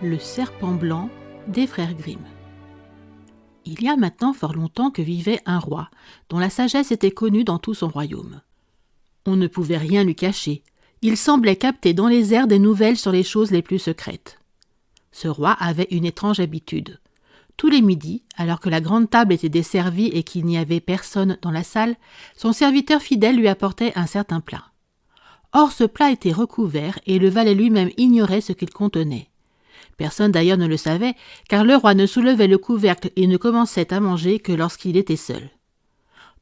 Le serpent blanc des frères Grimm. Il y a maintenant fort longtemps que vivait un roi, dont la sagesse était connue dans tout son royaume. On ne pouvait rien lui cacher. Il semblait capter dans les airs des nouvelles sur les choses les plus secrètes. Ce roi avait une étrange habitude. Tous les midis, alors que la grande table était desservie et qu'il n'y avait personne dans la salle, son serviteur fidèle lui apportait un certain plat. Or ce plat était recouvert et le valet lui-même ignorait ce qu'il contenait. Personne d'ailleurs ne le savait, car le roi ne soulevait le couvercle et ne commençait à manger que lorsqu'il était seul.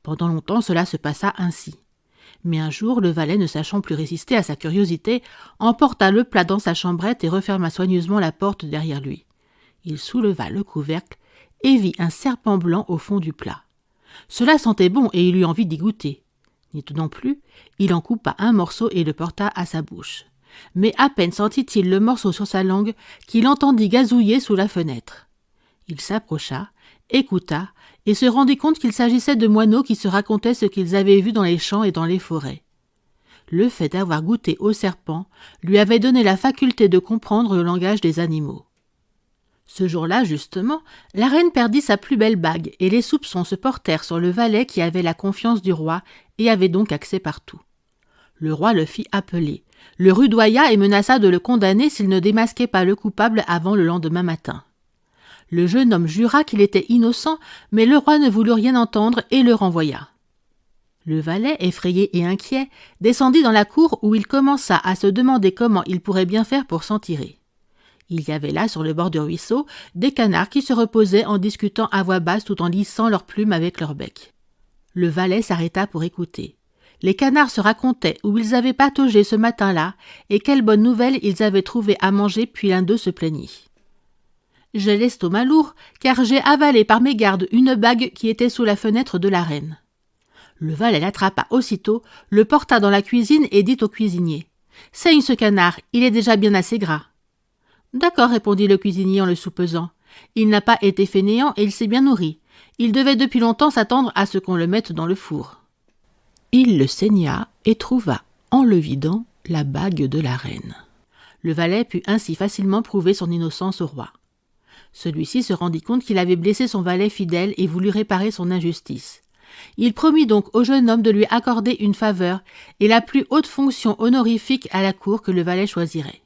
Pendant longtemps cela se passa ainsi. Mais un jour, le valet, ne sachant plus résister à sa curiosité, emporta le plat dans sa chambrette et referma soigneusement la porte derrière lui. Il souleva le couvercle et vit un serpent blanc au fond du plat. Cela sentait bon et il eut envie d'y goûter. N'y tenant plus, il en coupa un morceau et le porta à sa bouche. Mais à peine sentit-il le morceau sur sa langue qu'il entendit gazouiller sous la fenêtre. Il s'approcha, écouta, et se rendit compte qu'il s'agissait de moineaux qui se racontaient ce qu'ils avaient vu dans les champs et dans les forêts. Le fait d'avoir goûté au serpent lui avait donné la faculté de comprendre le langage des animaux. Ce jour-là, justement, la reine perdit sa plus belle bague et les soupçons se portèrent sur le valet qui avait la confiance du roi et avait donc accès partout. Le roi le fit appeler, le rudoya et menaça de le condamner s'il ne démasquait pas le coupable avant le lendemain matin. Le jeune homme jura qu'il était innocent, mais le roi ne voulut rien entendre et le renvoya. Le valet, effrayé et inquiet, descendit dans la cour où il commença à se demander comment il pourrait bien faire pour s'en tirer. Il y avait là, sur le bord du ruisseau, des canards qui se reposaient en discutant à voix basse tout en lissant leurs plumes avec leur bec. Le valet s'arrêta pour écouter. Les canards se racontaient où ils avaient pataugé ce matin-là et quelle bonne nouvelle ils avaient trouvé à manger, puis l'un d'eux se plaignit. « J'ai l'estomac lourd, car j'ai avalé par mégarde une bague qui était sous la fenêtre de la reine. » Le valet l'attrapa aussitôt, le porta dans la cuisine et dit au cuisinier « Saigne ce canard, il est déjà bien assez gras. »« D'accord, répondit le cuisinier en le soupesant. Il n'a pas été fainéant et il s'est bien nourri. Il devait depuis longtemps s'attendre à ce qu'on le mette dans le four. » Il le saigna et trouva, en le vidant, la bague de la reine. Le valet put ainsi facilement prouver son innocence au roi. Celui-ci se rendit compte qu'il avait blessé son valet fidèle et voulut réparer son injustice. Il promit donc au jeune homme de lui accorder une faveur et la plus haute fonction honorifique à la cour que le valet choisirait.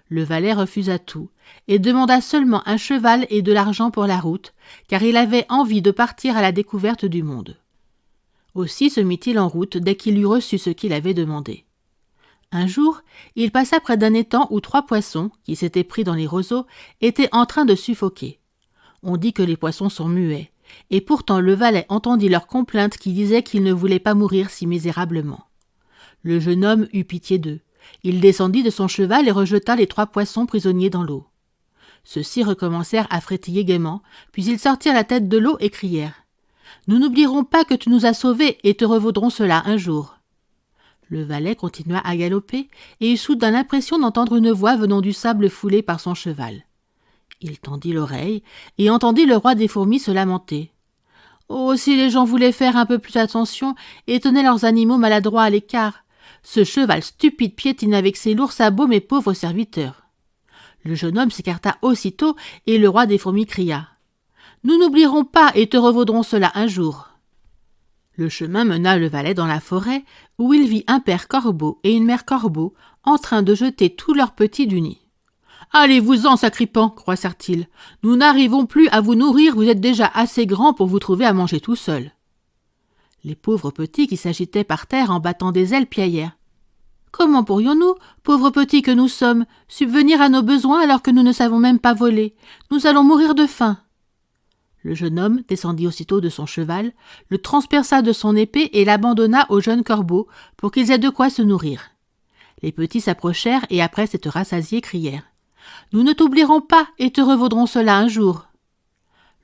Le valet refusa tout et demanda seulement un cheval et de l'argent pour la route, car il avait envie de partir à la découverte du monde. Aussi se mit-il en route dès qu'il eut reçu ce qu'il avait demandé. Un jour, il passa près d'un étang où 3 poissons, qui s'étaient pris dans les roseaux, étaient en train de suffoquer. On dit que les poissons sont muets, et pourtant le valet entendit leurs complaintes qui disaient qu'ils ne voulaient pas mourir si misérablement. Le jeune homme eut pitié d'eux. Il descendit de son cheval et rejeta les 3 poissons prisonniers dans l'eau. Ceux-ci recommencèrent à frétiller gaiement, puis ils sortirent la tête de l'eau et crièrent « Nous n'oublierons pas que tu nous as sauvés et te revaudrons cela un jour. » Le valet continua à galoper et eut soudain l'impression d'entendre une voix venant du sable foulé par son cheval. Il tendit l'oreille et entendit le roi des fourmis se lamenter. « Oh, si les gens voulaient faire un peu plus attention et tenaient leurs animaux maladroits à l'écart. Ce cheval stupide piétine avec ses lourds sabots mes pauvres serviteurs. » Le jeune homme s'écarta aussitôt et le roi des fourmis cria « Nous n'oublierons pas et te revaudrons cela un jour. » Le chemin mena le valet dans la forêt où il vit un père corbeau et une mère corbeau en train de jeter tous leurs petits du nid. « Allez-vous-en, sacripant, croissèrent-ils. Nous n'arrivons plus à vous nourrir, vous êtes déjà assez grand pour vous trouver à manger tout seul. » Les pauvres petits qui s'agitaient par terre en battant des ailes piaillèrent. « Comment pourrions-nous, pauvres petits que nous sommes, subvenir à nos besoins alors que nous ne savons même pas voler? Nous allons mourir de faim. » Le jeune homme descendit aussitôt de son cheval, le transperça de son épée et l'abandonna aux jeunes corbeaux pour qu'ils aient de quoi se nourrir. Les petits s'approchèrent et après s'être rassasiés crièrent « Nous ne t'oublierons pas et te revaudrons cela un jour. »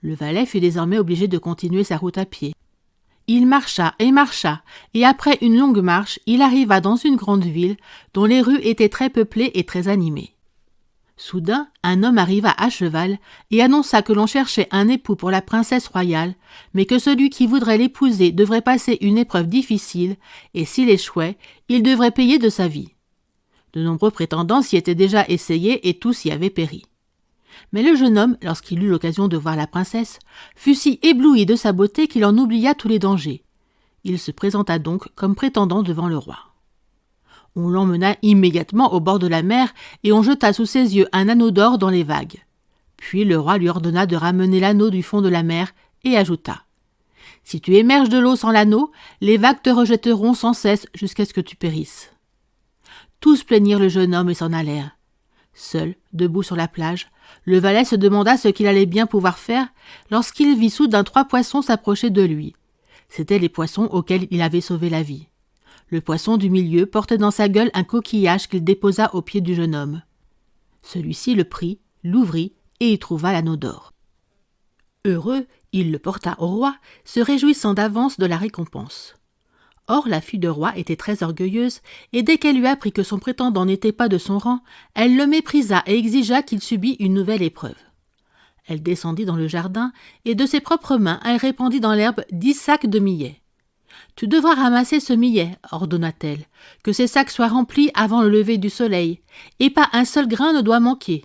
Le valet fut désormais obligé de continuer sa route à pied. Il marcha, et après une longue marche, il arriva dans une grande ville dont les rues étaient très peuplées et très animées. Soudain, un homme arriva à cheval et annonça que l'on cherchait un époux pour la princesse royale, mais que celui qui voudrait l'épouser devrait passer une épreuve difficile, et s'il échouait, il devrait payer de sa vie. De nombreux prétendants s'y étaient déjà essayés et tous y avaient péri. Mais le jeune homme, lorsqu'il eut l'occasion de voir la princesse, fut si ébloui de sa beauté qu'il en oublia tous les dangers. Il se présenta donc comme prétendant devant le roi. On l'emmena immédiatement au bord de la mer et on jeta sous ses yeux un anneau d'or dans les vagues. Puis le roi lui ordonna de ramener l'anneau du fond de la mer et ajouta « Si tu émerges de l'eau sans l'anneau, les vagues te rejetteront sans cesse jusqu'à ce que tu périsses. » Tous plaignirent le jeune homme et s'en allèrent. Seul, debout sur la plage, le valet se demanda ce qu'il allait bien pouvoir faire lorsqu'il vit soudain 3 poissons s'approcher de lui. C'étaient les poissons auxquels il avait sauvé la vie. Le poisson du milieu portait dans sa gueule un coquillage qu'il déposa aux pieds du jeune homme. Celui-ci le prit, l'ouvrit et y trouva l'anneau d'or. Heureux, il le porta au roi, se réjouissant d'avance de la récompense. Or, la fille du roi était très orgueilleuse, et dès qu'elle lui apprit que son prétendant n'était pas de son rang, elle le méprisa et exigea qu'il subît une nouvelle épreuve. Elle descendit dans le jardin, et de ses propres mains, elle répandit dans l'herbe 10 sacs de millet. « Tu devras ramasser ce millet, ordonna-t-elle, que ces sacs soient remplis avant le lever du soleil, et pas un seul grain ne doit manquer. »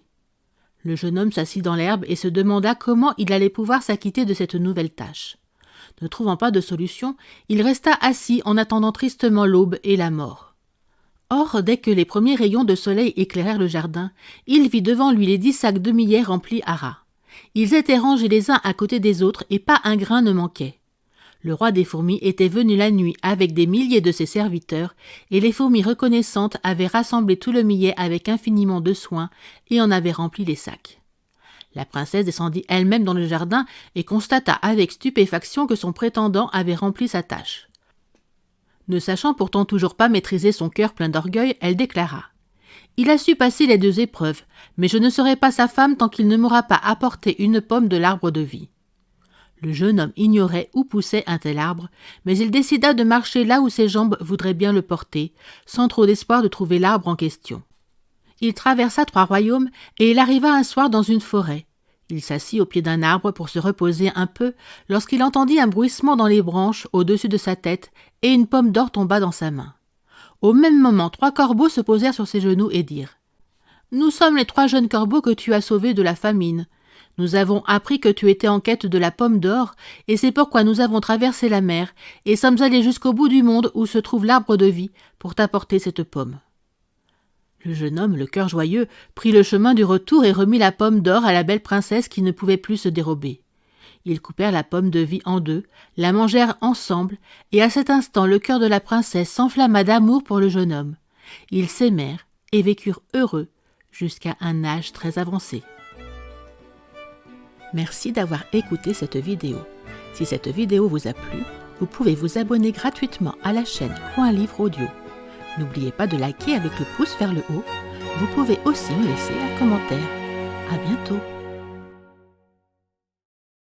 Le jeune homme s'assit dans l'herbe et se demanda comment il allait pouvoir s'acquitter de cette nouvelle tâche. Ne trouvant pas de solution, il resta assis en attendant tristement l'aube et la mort. Or, dès que les premiers rayons de soleil éclairèrent le jardin, il vit devant lui les 10 sacs de millet remplis à ras. Ils étaient rangés les uns à côté des autres et pas un grain ne manquait. Le roi des fourmis était venu la nuit avec des milliers de ses serviteurs, et les fourmis reconnaissantes avaient rassemblé tout le millet avec infiniment de soin et en avaient rempli les sacs. La princesse descendit elle-même dans le jardin et constata avec stupéfaction que son prétendant avait rempli sa tâche. Ne sachant pourtant toujours pas maîtriser son cœur plein d'orgueil, elle déclara « Il a su passer les 2 épreuves, mais je ne serai pas sa femme tant qu'il ne m'aura pas apporté une pomme de l'arbre de vie. » Le jeune homme ignorait où poussait un tel arbre, mais il décida de marcher là où ses jambes voudraient bien le porter, sans trop d'espoir de trouver l'arbre en question. Il traversa 3 royaumes et il arriva un soir dans une forêt. Il s'assit au pied d'un arbre pour se reposer un peu lorsqu'il entendit un bruissement dans les branches au-dessus de sa tête et une pomme d'or tomba dans sa main. Au même moment, 3 corbeaux se posèrent sur ses genoux et dirent « Nous sommes les 3 jeunes corbeaux que tu as sauvés de la famine. Nous avons appris que tu étais en quête de la pomme d'or et c'est pourquoi nous avons traversé la mer et sommes allés jusqu'au bout du monde où se trouve l'arbre de vie pour t'apporter cette pomme. » Le jeune homme, le cœur joyeux, prit le chemin du retour et remit la pomme d'or à la belle princesse qui ne pouvait plus se dérober. Ils coupèrent la pomme de vie en 2, la mangèrent ensemble, et à cet instant le cœur de la princesse s'enflamma d'amour pour le jeune homme. Ils s'aimèrent et vécurent heureux jusqu'à un âge très avancé. Merci d'avoir écouté cette vidéo. Si cette vidéo vous a plu, vous pouvez vous abonner gratuitement à la chaîne Coin Livre Audio. N'oubliez pas de liker avec le pouce vers le haut. Vous pouvez aussi me laisser un commentaire. À bientôt.